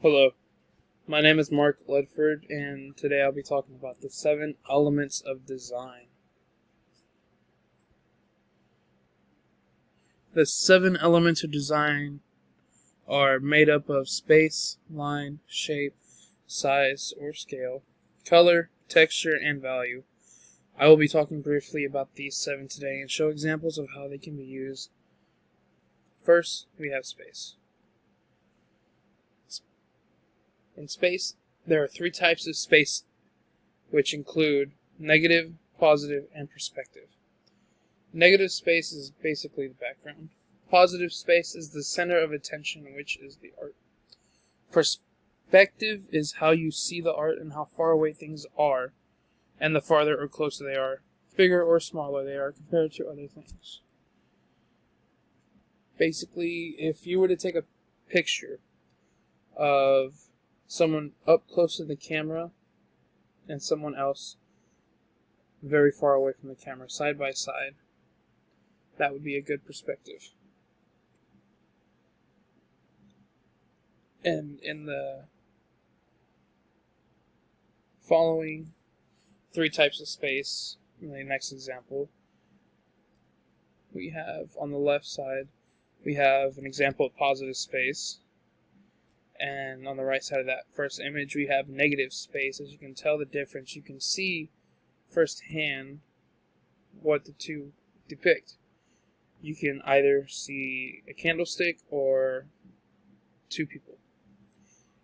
Hello, my name is Mark Ledford, and today I'll be talking about the 7 elements of design. The 7 elements of design are made up of space, line, shape, size or scale, color, texture, and value. I will be talking briefly about these 7 today and show examples of how they can be used. First, we have space. In space, there are 3 types of space, which include negative, positive, and perspective. Negative space is basically the background. Positive space is the center of attention, which is the art. Perspective is how you see the art and how far away things are, and the farther or closer they are, bigger or smaller they are compared to other things. Basically, if you were to take a picture of someone up close to the camera and someone else very far away from the camera, side by side, that would be a good perspective. And in the following 3 types of space, in the next example, we have on the left side, we have an example of positive space. And on the right side of that first image, we have negative space. As you can tell the difference, you can see firsthand what the two depict. You can either see a candlestick or 2 people.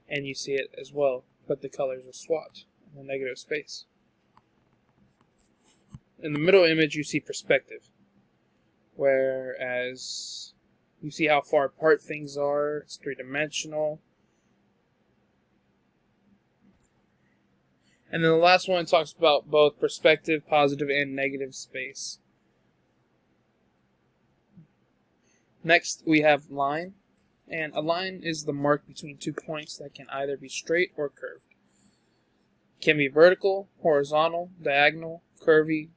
And you see it as well, but the colors are swapped in the negative space. In the middle image, you see perspective, whereas you see how far apart things are. It's 3-dimensional. And then the last one talks about both perspective, positive, and negative space. Next, we have line. And a line is the mark between 2 points that can either be straight or curved. It can be vertical, horizontal, diagonal, curvy,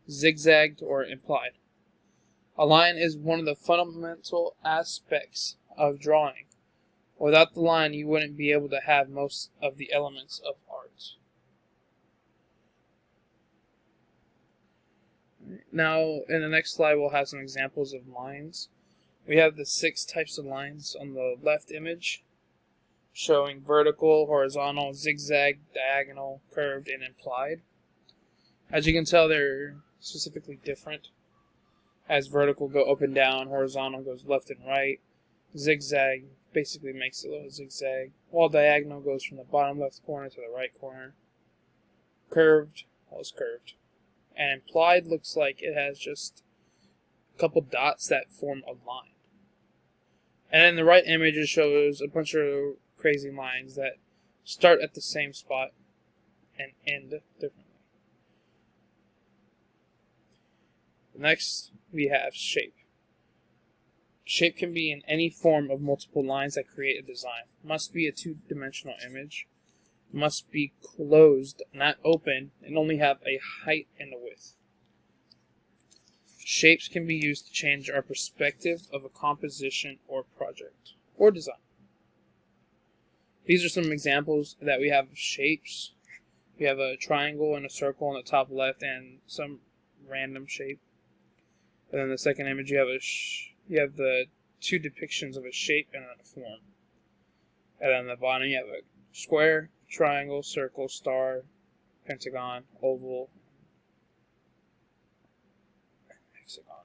zigzagged, or implied. A line is one of the fundamental aspects of drawing. Without the line, you wouldn't be able to have most of the elements of art. Now, in the next slide, we'll have some examples of lines. We have the 6 types of lines on the left image, showing vertical, horizontal, zigzag, diagonal, curved, and implied. As you can tell, they're specifically different. As vertical go up and down, horizontal goes left and right, zigzag basically makes a little zigzag, while diagonal goes from the bottom left corner to the right corner. Curved, well, it's curved. And implied looks like it has just a couple dots that form a line. And in the right image, it shows a bunch of crazy lines that start at the same spot and end differently. Next, we have shape. Shape can be in any form of multiple lines that create a design. It must be a 2-dimensional image. It must be closed, not open, and only have a height and a width. Shapes can be used to change our perspective of a composition or project or design. These are some examples that we have of shapes. We have a triangle and a circle on the top left and some random shape. And then the second image, you have the 2 depictions of a shape and a form. And then on the bottom, you have a square, triangle, circle, star, pentagon, oval, hexagon.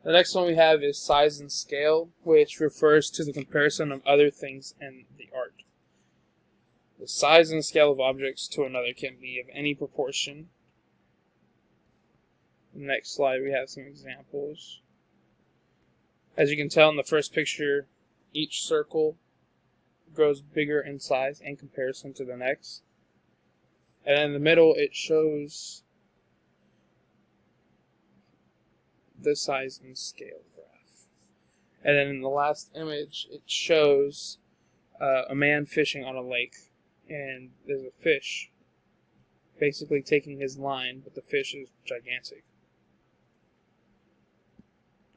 The next one we have is size and scale, which refers to the comparison of other things in the art. The size and scale of objects to another can be of any proportion. Next slide, we have some examples. As you can tell in the first picture, each circle grows bigger in size in comparison to the next. And in the middle, it shows the size and scale graph. And then in the last image, it shows a man fishing on a lake. And there's a fish basically taking his line, but the fish is gigantic.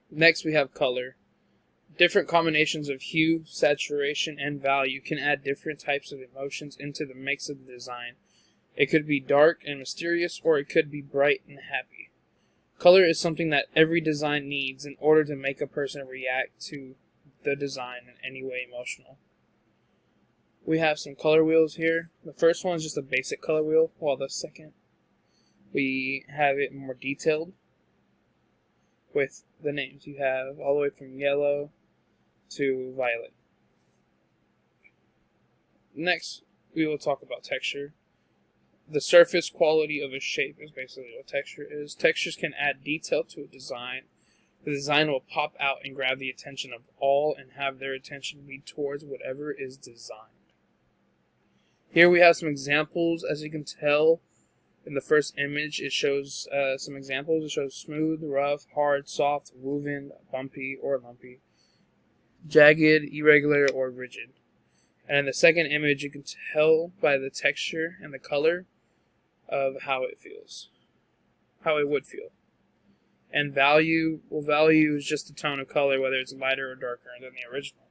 Next, we have color. Different combinations of hue, saturation, and value can add different types of emotions into the mix of the design. It could be dark and mysterious, or it could be bright and happy. Color is something that every design needs in order to make a person react to the design in any way emotional. We have some color wheels here. The first one is just a basic color wheel, while the second we have it more detailed with the names. You have all the way from yellow to violet. Next, we will talk about texture. The surface quality of a shape is basically what texture is. Textures can add detail to a design. The design will pop out and grab the attention of all and have their attention be towards whatever is designed. Here we have some examples. As you can tell in the first image, it shows some examples. It shows smooth, rough, hard, soft, woven, bumpy, or lumpy, jagged, irregular, or rigid. And in the second image, you can tell by the texture and the color of how it feels, how it would feel. And value, well, value is just the tone of color, whether it's lighter or darker than the original.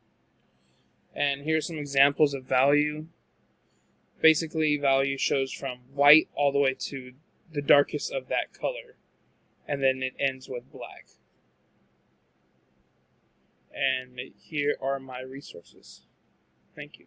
And here's some examples of value. Basically, value shows from white all the way to the darkest of that color, and then it ends with black. And here are my resources. Thank you.